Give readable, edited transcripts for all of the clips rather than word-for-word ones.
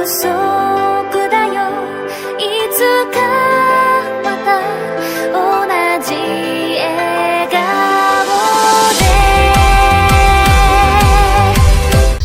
束だよいつかまた同じ笑顔で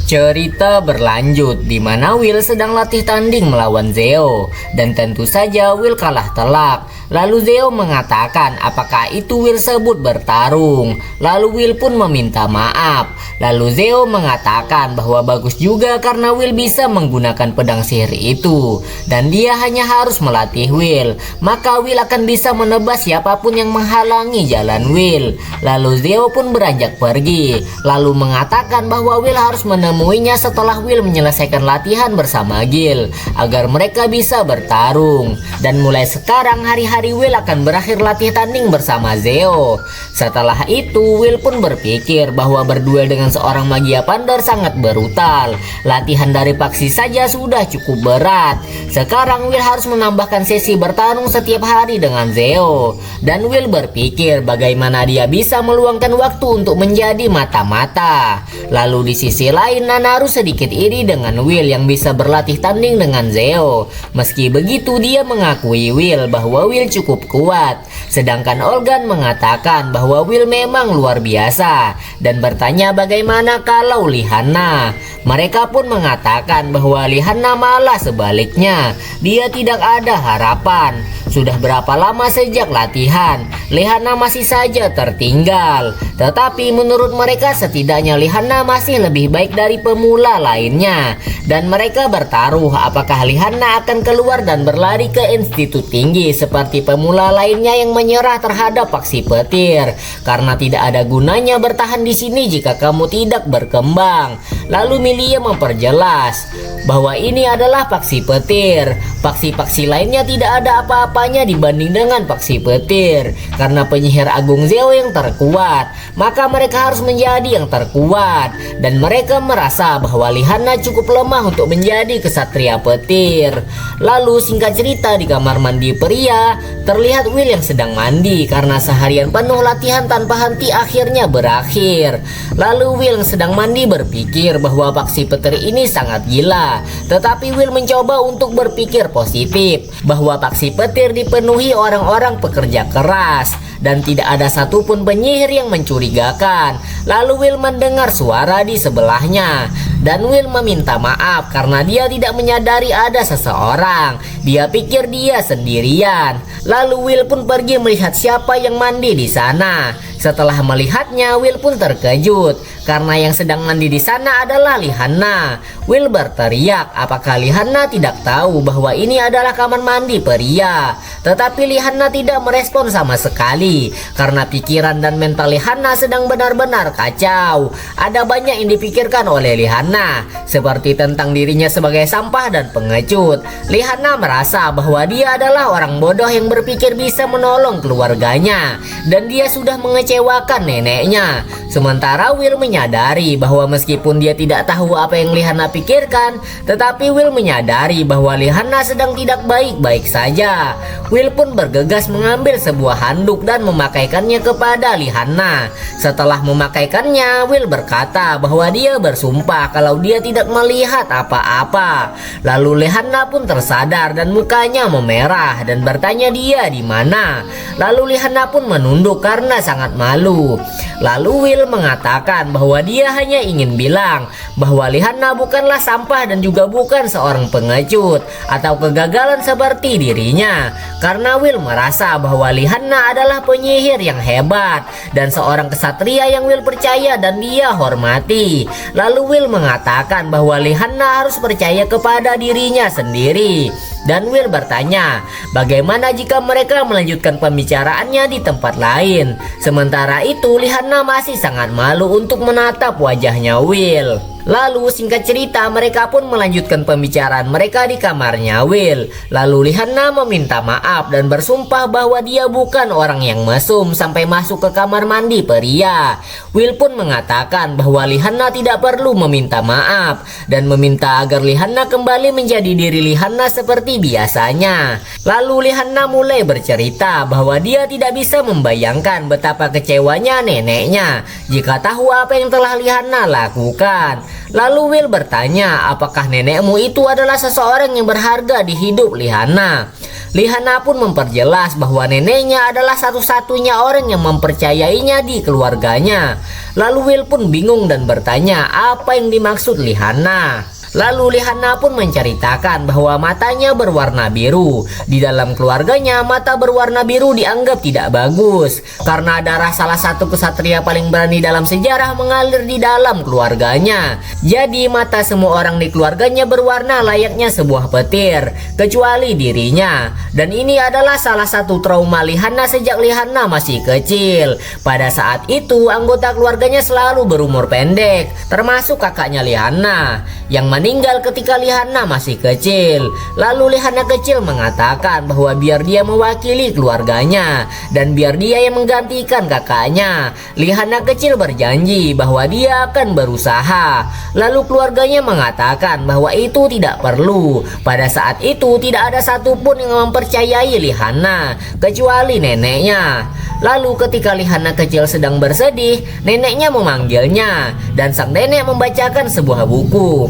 Cerita berlanjut di mana Will sedang latih tanding melawan Zeo dan tentu saja Will kalah telak. Lalu Zeo mengatakan apakah itu Will sebut bertarung. Lalu Will pun meminta maaf. Lalu Zeo mengatakan bahwa bagus juga karena Will bisa menggunakan pedang sihir itu dan dia hanya harus melatih Will, maka Will akan bisa menebas siapapun yang menghalangi jalan Will. Lalu Zeo pun beranjak pergi, lalu mengatakan bahwa Will harus menemuinya setelah Will menyelesaikan latihan bersama Gil agar mereka bisa bertarung. Dan mulai sekarang hari-hari Will akan berakhir latih tanding bersama Zeo. Setelah itu Will pun berpikir bahwa berduel dengan seorang magia pandar sangat brutal. Latihan dari paksi saja sudah cukup berat. Sekarang Will harus menambahkan sesi bertarung setiap hari dengan Zeo. Dan Will berpikir bagaimana dia bisa meluangkan waktu untuk menjadi mata-mata. Lalu di sisi lain Nanaru sedikit iri dengan Will yang bisa berlatih tanding dengan Zeo. Meski begitu dia mengakui Will bahwa Will cukup kuat. Sedangkan Olgan mengatakan bahwa Will memang luar biasa dan bertanya bagaimana kalau Lihanna. Mereka pun mengatakan bahwa Lihanna malah sebaliknya, dia tidak ada harapan. Sudah berapa lama sejak latihan, Lihanna masih saja tertinggal. Tetapi menurut mereka setidaknya Lihanna masih lebih baik dari pemula lainnya. Dan mereka bertaruh apakah Lihanna akan keluar dan berlari ke institut tinggi seperti pemula lainnya yang menyerah terhadap paksi petir. Karena tidak ada gunanya bertahan di sini jika kamu tidak berkembang. Lalu Milia memperjelas bahwa ini adalah paksi petir. Paksi-paksi lainnya tidak ada apa-apanya dibanding dengan paksi petir. Karena penyihir agung Zeo yang terkuat, maka mereka harus menjadi yang terkuat. Dan mereka merasa bahwa Lihanna cukup lemah untuk menjadi kesatria petir. Lalu singkat cerita di kamar mandi pria, terlihat Will yang sedang mandi karena seharian penuh latihan tanpa henti akhirnya berakhir. Lalu Will yang sedang mandi berpikir bahwa paksi petir ini sangat gila. Tetapi Will mencoba untuk berpikir positif bahwa paksi petir dipenuhi orang-orang pekerja keras dan tidak ada satupun penyihir yang mencurigakan. Lalu Will mendengar suara di sebelahnya dan Will meminta maaf karena dia tidak menyadari ada seseorang. Dia pikir dia sendirian. Lalu Will pun pergi melihat siapa yang mandi di sana. Setelah melihatnya, Will pun terkejut karena yang sedang mandi di sana adalah Lihanna. Will berteriak apakah Lihanna tidak tahu bahwa ini adalah kamar mandi pria. Tetapi Lihanna tidak merespon sama sekali karena pikiran dan mental Lihanna sedang benar-benar kacau. Ada banyak yang dipikirkan oleh Lihanna, seperti tentang dirinya sebagai sampah dan pengecut. Lihanna merasa bahwa dia adalah orang bodoh yang berpikir bisa menolong keluarganya dan dia sudah mengecewakan neneknya. Sementara Will menyadari bahwa meskipun dia tidak tahu apa yang Lihanna pikirkan, tetapi Will menyadari bahwa Lihanna sedang tidak baik-baik saja. Will pun bergegas mengambil sebuah handuk dan memakaikannya kepada Lihanna. Setelah memakaikannya, Will berkata bahwa dia bersumpah kalau dia tidak melihat apa-apa. Lalu Lihanna pun tersadar dan mukanya memerah dan bertanya dia di mana. Lalu Lihanna pun menunduk karena sangat malu. Lalu Will mengatakan bahwa dia hanya ingin bilang bahwa Lihanna bukanlah sampah dan juga bukan seorang pengecut atau kegagalan seperti dirinya. Karena Will merasa bahwa Lihanna adalah penyihir yang hebat dan seorang kesatria yang Will percaya dan dia hormati. Lalu Will mengatakan bahwa Lihanna harus percaya kepada dirinya sendiri. Dan Will bertanya, bagaimana jika mereka melanjutkan pembicaraannya di tempat lain? Sementara itu Lihanna masih sangat malu untuk menatap wajahnya Will. Lalu singkat cerita mereka pun melanjutkan pembicaraan mereka di kamarnya Will. Lalu Lihanna meminta maaf dan bersumpah bahwa dia bukan orang yang mesum sampai masuk ke kamar mandi pria. Will pun mengatakan bahwa Lihanna tidak perlu meminta maaf dan meminta agar Lihanna kembali menjadi diri Lihanna seperti biasanya. Lalu Lihanna mulai bercerita bahwa dia tidak bisa membayangkan betapa kecewanya neneknya jika tahu apa yang telah Lihanna lakukan. Lalu Will bertanya, apakah nenekmu itu adalah seseorang yang berharga di hidup Lihana? Lihana pun memperjelas bahwa neneknya adalah satu-satunya orang yang mempercayainya di keluarganya. Lalu Will pun bingung dan bertanya apa yang dimaksud Lihana. Lalu Lihana pun menceritakan bahwa matanya berwarna biru. Di dalam keluarganya mata berwarna biru dianggap tidak bagus karena darah salah satu kesatria paling berani dalam sejarah mengalir di dalam keluarganya. Jadi mata semua orang di keluarganya berwarna layaknya sebuah petir kecuali dirinya. Dan ini adalah salah satu trauma Lihana sejak Lihana masih kecil. Pada saat itu anggota keluarganya selalu berumur pendek, termasuk kakaknya Lihana yang meninggal ketika Lihana masih kecil. Lalu Lihana kecil mengatakan bahwa biar dia mewakili keluarganya dan biar dia yang menggantikan kakaknya. Lihana kecil berjanji bahwa dia akan berusaha. Lalu keluarganya mengatakan bahwa itu tidak perlu. Pada saat itu tidak ada satupun yang mempercayai Lihana kecuali neneknya. Lalu ketika Lihana kecil sedang bersedih, neneknya memanggilnya dan sang nenek membacakan sebuah buku.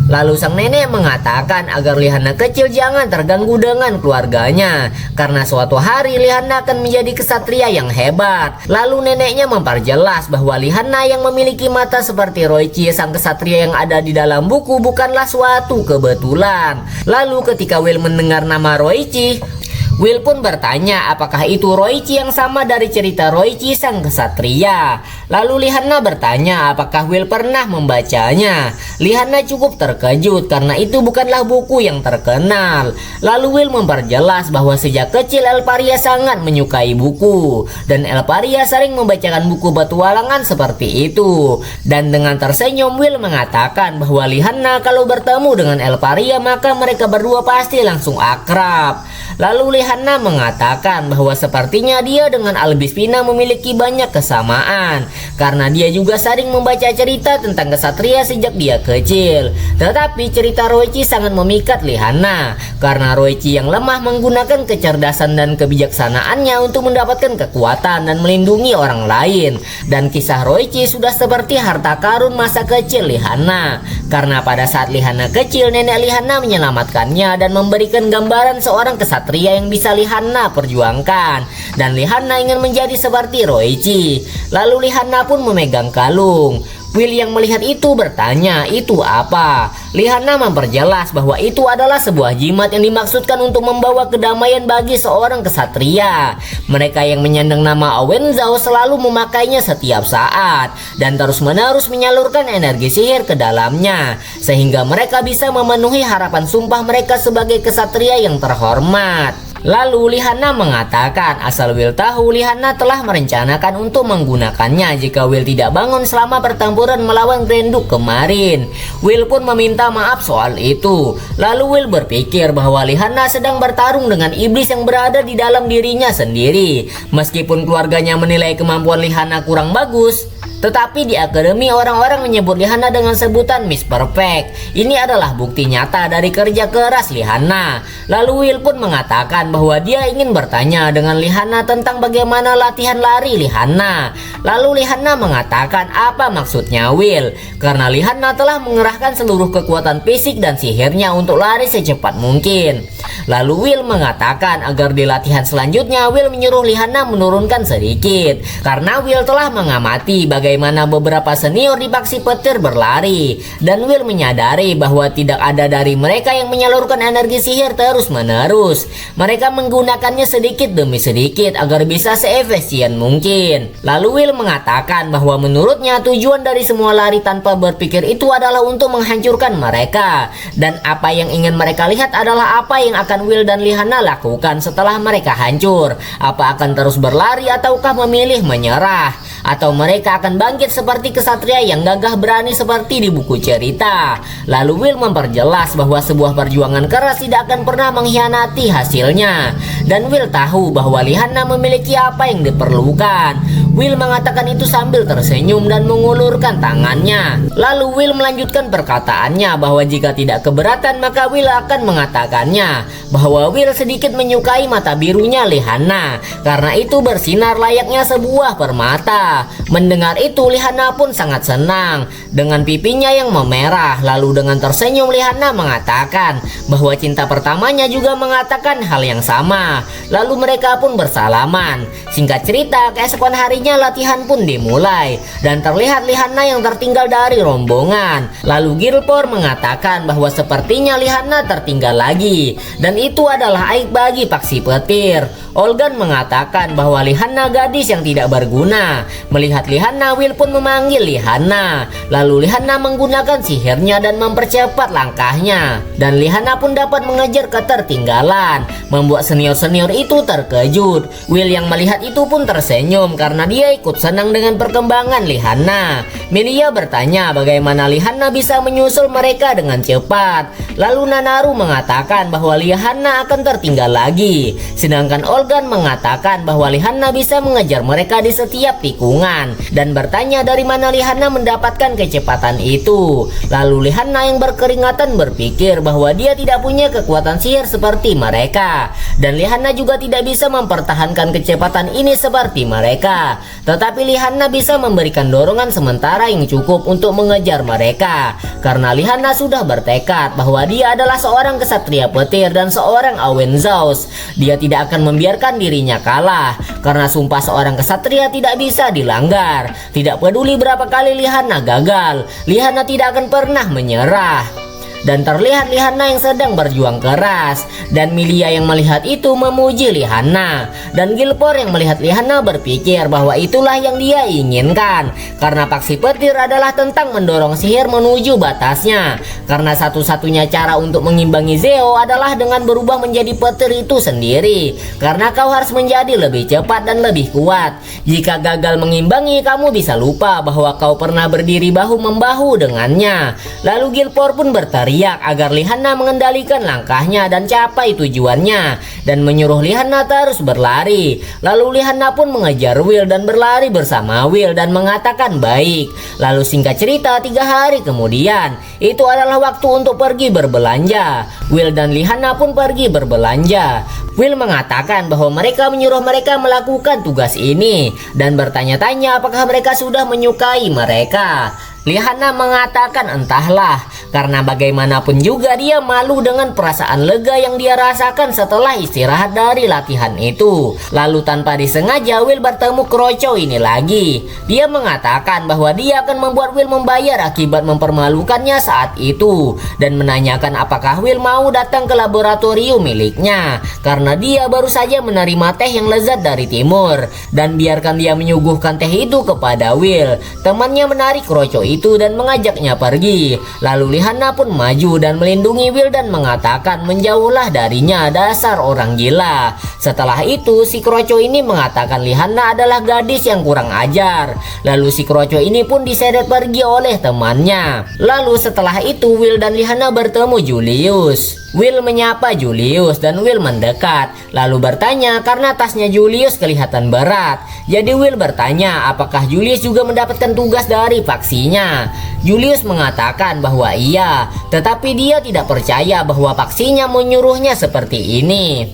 Lalu sang nenek mengatakan agar Lihana kecil jangan terganggu dengan keluarganya karena suatu hari Lihana akan menjadi kesatria yang hebat. Lalu neneknya memperjelas bahwa Lihana yang memiliki mata seperti Roichi sang kesatria yang ada di dalam buku bukanlah suatu kebetulan. Lalu ketika Will mendengar nama Roichi, Will pun bertanya apakah itu Roichi yang sama dari cerita Roichi sang kesatria. Lalu Lihana bertanya apakah Will pernah membacanya. Lihana cukup terkejut karena itu bukanlah buku yang terkenal. Lalu Will memperjelas bahwa sejak kecil Elparia sangat menyukai buku dan Elparia sering membacakan buku petualangan seperti itu. Dan dengan tersenyum Will mengatakan bahwa Lihana kalau bertemu dengan Elparia maka mereka berdua pasti langsung akrab. Lalu Lihana mengatakan bahwa sepertinya dia dengan Albispina memiliki banyak kesamaan karena dia juga sering membaca cerita tentang kesatria sejak dia kecil. Tetapi cerita Roichi sangat memikat Lihana karena Roichi yang lemah menggunakan kecerdasan dan kebijaksanaannya untuk mendapatkan kekuatan dan melindungi orang lain. Dan kisah Roichi sudah seperti harta karun masa kecil Lihana karena pada saat Lihana kecil nenek Lihana menyelamatkannya dan memberikan gambaran seorang kesatria yang bisa Lihana perjuangkan. Dan Lihana ingin menjadi seperti Roichi. Lalu Lihana pun memegang kalung. Will yang melihat itu bertanya, itu apa? Lihana memperjelas bahwa itu adalah sebuah jimat yang dimaksudkan untuk membawa kedamaian bagi seorang kesatria. Mereka yang menyandang nama Owenzao selalu memakainya setiap saat dan terus-menerus menyalurkan energi sihir ke dalamnya sehingga mereka bisa memenuhi harapan sumpah mereka sebagai kesatria yang terhormat. Lalu Lihana mengatakan asal Will tahu Lihana telah merencanakan untuk menggunakannya jika Will tidak bangun selama pertempuran melawan Grenduk kemarin. Will pun meminta maaf soal itu. Lalu Will berpikir bahwa Lihana sedang bertarung dengan iblis yang berada di dalam dirinya sendiri. Meskipun keluarganya menilai kemampuan Lihana kurang bagus, tetapi di akademi orang-orang menyebut Lihana dengan sebutan Miss Perfect. Ini adalah bukti nyata dari kerja keras Lihana. Lalu Will pun mengatakan bahwa dia ingin bertanya dengan Lihana tentang bagaimana latihan lari Lihana. Lalu Lihana mengatakan apa maksudnya Will, karena Lihana telah mengerahkan seluruh kekuatan fisik dan sihirnya untuk lari secepat mungkin. Lalu Will mengatakan agar di latihan selanjutnya Will menyuruh Lihana menurunkan sedikit karena Will telah mengamati bagaimana beberapa senior di paksi petir berlari, dan Will menyadari bahwa tidak ada dari mereka yang menyalurkan energi sihir terus-menerus. Mereka menggunakannya sedikit demi sedikit agar bisa seefisien mungkin. Lalu Will mengatakan bahwa menurutnya tujuan dari semua lari tanpa berpikir itu adalah untuk menghancurkan mereka, dan apa yang ingin mereka lihat adalah apa yang akan Will dan Lihana lakukan setelah mereka hancur. Apa akan terus berlari ataukah memilih menyerah, atau mereka akan bangkit seperti kesatria yang gagah berani seperti di buku cerita. Lalu Will memperjelas bahwa sebuah perjuangan keras tidak akan pernah mengkhianati hasilnya, dan Will tahu bahwa Lihana memiliki apa yang diperlukan. Will mengatakan itu sambil tersenyum dan mengulurkan tangannya. Lalu Will melanjutkan perkataannya bahwa jika tidak keberatan maka Will akan mengatakannya bahwa Will sedikit menyukai mata birunya Lihana karena itu bersinar layaknya sebuah permata. Mendengar itu Lihana pun sangat senang dengan pipinya yang memerah. Lalu dengan tersenyum Lihana mengatakan bahwa cinta pertamanya juga mengatakan hal yang sama. Lalu mereka pun bersalaman. Singkat cerita, keesokan harinya latihan pun dimulai dan terlihat Lihana yang tertinggal dari rombongan. Lalu Gilpor mengatakan bahwa sepertinya Lihana tertinggal lagi dan itu adalah aib bagi paksi petir. Olgan mengatakan bahwa Lihana gadis yang tidak berguna. Melihat Lihana, Will pun memanggil Lihana. Lalu Lihana menggunakan sihirnya dan mempercepat langkahnya. Dan Lihana pun dapat mengejar ketertinggalan, membuat senior-senior itu terkejut. Will yang melihat itu pun tersenyum karena dia ikut senang dengan perkembangan Lihana. Melia bertanya bagaimana Lihana bisa menyusul mereka dengan cepat. Lalu Nanaru mengatakan bahwa Lihana akan tertinggal lagi. Sedangkan Olgan mengatakan bahwa Lihana bisa mengejar mereka di setiap tikungan dan bertanya dari mana Lihana mendapatkan kecepatan itu. Lalu Lihana yang berkeringatan berpikir bahwa dia tidak punya kekuatan sihir seperti mereka dan Lihana juga tidak bisa mempertahankan kecepatan ini seperti mereka. Tetapi Lihana bisa memberikan dorongan sementara yang cukup untuk mengejar mereka karena Lihana sudah bertekad bahwa dia adalah seorang kesatria petir dan seorang Awenzaus. Dia tidak akan membiarkan dirinya kalah karena sumpah seorang kesatria tidak bisa dilanggar. Tidak peduli berapa kali Lihana gagal, Lihana tidak akan pernah menyerah. Dan terlihat Lihana yang sedang berjuang keras. Dan Milia yang melihat itu memuji Lihana. Dan Gilpor yang melihat Lihana berpikir bahwa itulah yang dia inginkan. Karena paksi petir adalah tentang mendorong sihir menuju batasnya. Karena satu-satunya cara untuk mengimbangi Zeo adalah dengan berubah menjadi petir itu sendiri. Karena kau harus menjadi lebih cepat dan lebih kuat. Jika gagal mengimbangi, kamu bisa lupa bahwa kau pernah berdiri bahu-membahu dengannya. Lalu Gilpor pun berteriak agar Lihana mengendalikan langkahnya dan capai tujuannya dan menyuruh Lihana terus berlari. Lalu Lihana pun mengejar Will dan berlari bersama Will dan mengatakan baik. Lalu singkat cerita 3 hari kemudian itu adalah waktu untuk pergi berbelanja. Will dan Lihana pun pergi berbelanja. Will mengatakan bahwa mereka menyuruh mereka melakukan tugas ini dan bertanya-tanya apakah mereka sudah menyukai mereka. Lihana mengatakan entahlah, karena bagaimanapun juga dia malu dengan perasaan lega yang dia rasakan setelah istirahat dari latihan itu. Lalu tanpa disengaja Will bertemu Kroco ini lagi. Dia mengatakan bahwa dia akan membuat Will membayar akibat mempermalukannya saat itu dan menanyakan apakah Will mau datang ke laboratorium miliknya karena dia baru saja menerima teh yang lezat dari timur dan biarkan dia menyuguhkan teh itu kepada Will. Temannya menarik Kroco itu dan mengajaknya pergi. Lalu Lihana pun maju dan melindungi Will dan mengatakan menjauhlah darinya, dasar orang gila. Setelah itu si Kroco ini mengatakan Lihana adalah gadis yang kurang ajar. Lalu si Kroco ini pun diseret pergi oleh temannya. Lalu setelah itu Will dan Lihana bertemu Julius. Will menyapa Julius dan Will mendekat lalu bertanya karena tasnya Julius kelihatan berat. Jadi Will bertanya apakah Julius juga mendapatkan tugas dari faksinya. Julius mengatakan bahwa iya, tetapi dia tidak percaya bahwa faksinya menyuruhnya seperti ini.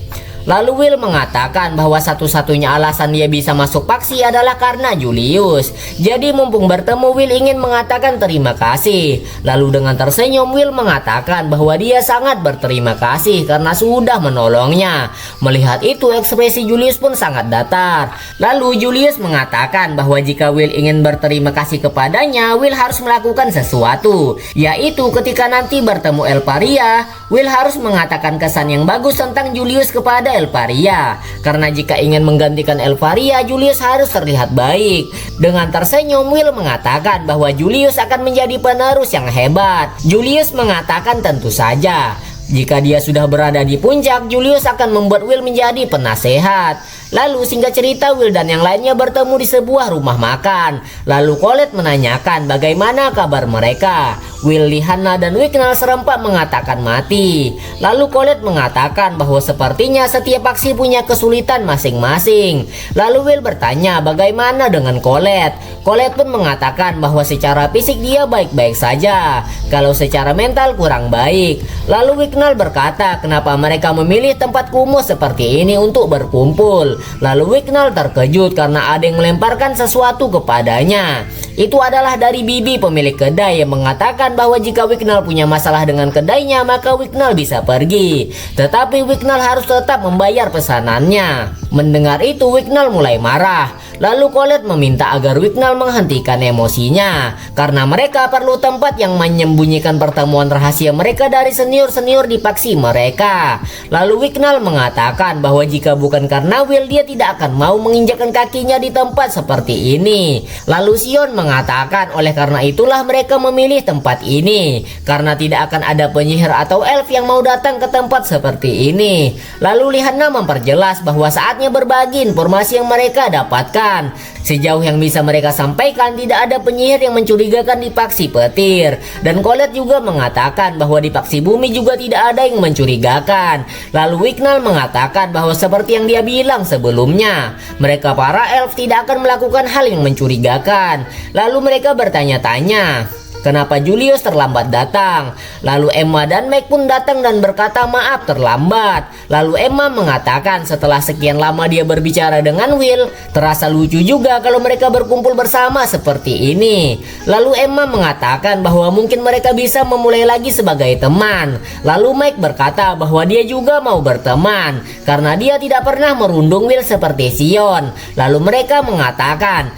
Lalu Will mengatakan bahwa satu-satunya alasan dia bisa masuk faksi adalah karena Julius. Jadi mumpung bertemu, Will ingin mengatakan terima kasih. Lalu dengan tersenyum Will mengatakan bahwa dia sangat berterima kasih karena sudah menolongnya. Melihat itu ekspresi Julius pun sangat datar. Lalu Julius mengatakan bahwa jika Will ingin berterima kasih kepadanya, Will harus melakukan sesuatu, yaitu ketika nanti bertemu Elparia, Will harus mengatakan kesan yang bagus tentang Julius kepada Elparia. Karena jika ingin menggantikan Elparia, Julius harus terlihat baik. Dengan tersenyum Will mengatakan bahwa Julius akan menjadi penerus yang hebat. Julius mengatakan tentu saja. Jika dia sudah berada di puncak, Julius akan membuat Will menjadi penasehat. Lalu singkat cerita, Will dan yang lainnya bertemu di sebuah rumah makan. Lalu Colette menanyakan bagaimana kabar mereka. Will, Lihanna, dan Wicknell serempak mengatakan mati. Lalu Colette mengatakan bahwa sepertinya setiap faksi punya kesulitan masing-masing. Lalu Will bertanya bagaimana dengan Colette. Colette pun mengatakan bahwa secara fisik dia baik-baik saja, kalau secara mental kurang baik. Lalu Wicknell berkata kenapa mereka memilih tempat kumuh seperti ini untuk berkumpul. Lalu Wicknell terkejut karena ada yang melemparkan sesuatu kepadanya. Itu adalah dari Bibi, pemilik kedai, yang mengatakan bahwa jika Wicknell punya masalah dengan kedainya maka Wicknell bisa pergi, tetapi Wicknell harus tetap membayar pesanannya. Mendengar itu Wicknell mulai marah. Lalu Colette meminta agar Wicknell menghentikan emosinya karena mereka perlu tempat yang menyembunyikan pertemuan rahasia mereka dari senior-senior di faksi mereka. Lalu Wicknell mengatakan bahwa jika bukan karena Will, dia tidak akan mau menginjakkan kakinya di tempat seperti ini. Lalu Sion mengatakan oleh karena itulah mereka memilih tempat ini, karena tidak akan ada penyihir atau elf yang mau datang ke tempat seperti ini. Lalu Lihanna memperjelas bahwa saatnya berbagi informasi yang mereka dapatkan. Sejauh yang bisa mereka sampaikan, tidak ada penyihir yang mencurigakan di faksi petir. Dan Colette juga mengatakan bahwa di faksi bumi juga tidak ada yang mencurigakan. Lalu Wicknell mengatakan bahwa seperti yang dia bilang sebelumnya, mereka para elf tidak akan melakukan hal yang mencurigakan. Lalu mereka bertanya-tanya kenapa Julius terlambat datang. Lalu Emma dan Meg pun datang dan berkata maaf terlambat. Lalu Emma mengatakan setelah sekian lama dia berbicara dengan Will, terasa lucu juga kalau mereka berkumpul bersama seperti ini. Lalu Emma mengatakan bahwa mungkin mereka bisa memulai lagi sebagai teman. Lalu Meg berkata bahwa dia juga mau berteman karena dia tidak pernah merundung Will seperti Sion. Lalu mereka mengatakan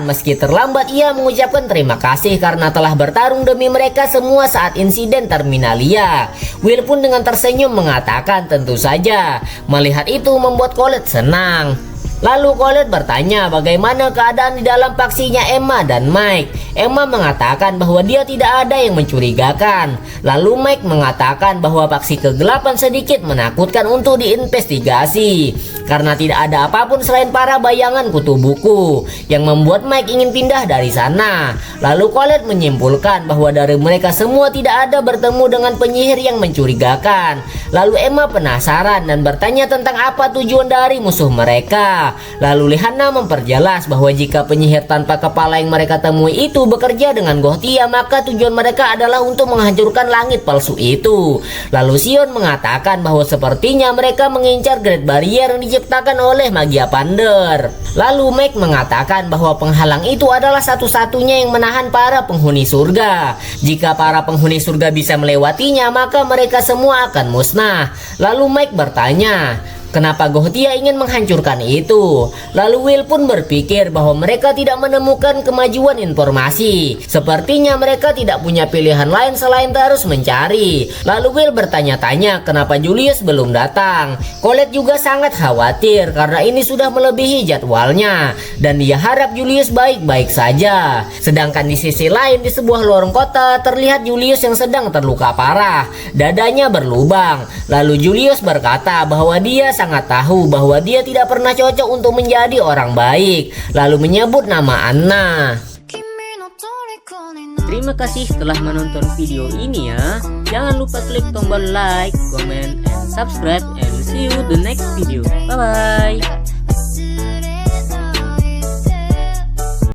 meski terlambat ia mengucapkan terima kasih karena telah bertarung demi mereka semua saat insiden Terminalia. Will pun dengan tersenyum mengatakan tentu saja. Melihat itu membuat Colette senang. Lalu Colette bertanya bagaimana keadaan di dalam faksinya Emma dan Mike. Emma mengatakan bahwa dia tidak ada yang mencurigakan. Lalu Mike mengatakan bahwa faksi kegelapan sedikit menakutkan untuk diinvestigasi karena tidak ada apapun selain para bayangan kutu buku yang membuat Mike ingin pindah dari sana. Lalu Colette menyimpulkan bahwa dari mereka semua tidak ada bertemu dengan penyihir yang mencurigakan. Lalu Emma penasaran dan bertanya tentang apa tujuan dari musuh mereka. Lalu Lihanna memperjelas bahwa jika penyihir tanpa kepala yang mereka temui itu bekerja dengan Gothia, maka tujuan mereka adalah untuk menghancurkan langit palsu itu. Lalu Sion mengatakan bahwa sepertinya mereka mengincar Great Barrier yang diciptakan oleh Magia Pander. Lalu Meg mengatakan bahwa penghalang itu adalah satu-satunya yang menahan para penghuni surga. Jika para penghuni surga bisa melewatinya, maka mereka semua akan musnah. Lalu Meg bertanya kenapa Gothia ingin menghancurkan itu. Lalu Will pun berpikir bahwa mereka tidak menemukan kemajuan informasi. Sepertinya mereka tidak punya pilihan lain selain terus mencari. Lalu Will bertanya-tanya kenapa Julius belum datang. Colette juga sangat khawatir karena ini sudah melebihi jadwalnya dan dia harap Julius baik-baik saja. Sedangkan di sisi lain di sebuah lorong kota terlihat Julius yang sedang terluka parah. Dadanya berlubang. Lalu Julius berkata bahwa dia sangat tahu bahwa dia tidak pernah cocok untuk menjadi orang baik, lalu menyebut nama Anna. Terima kasih telah menonton video ini ya. Jangan lupa klik tombol like, comment, and subscribe, and see you the next video. Bye bye.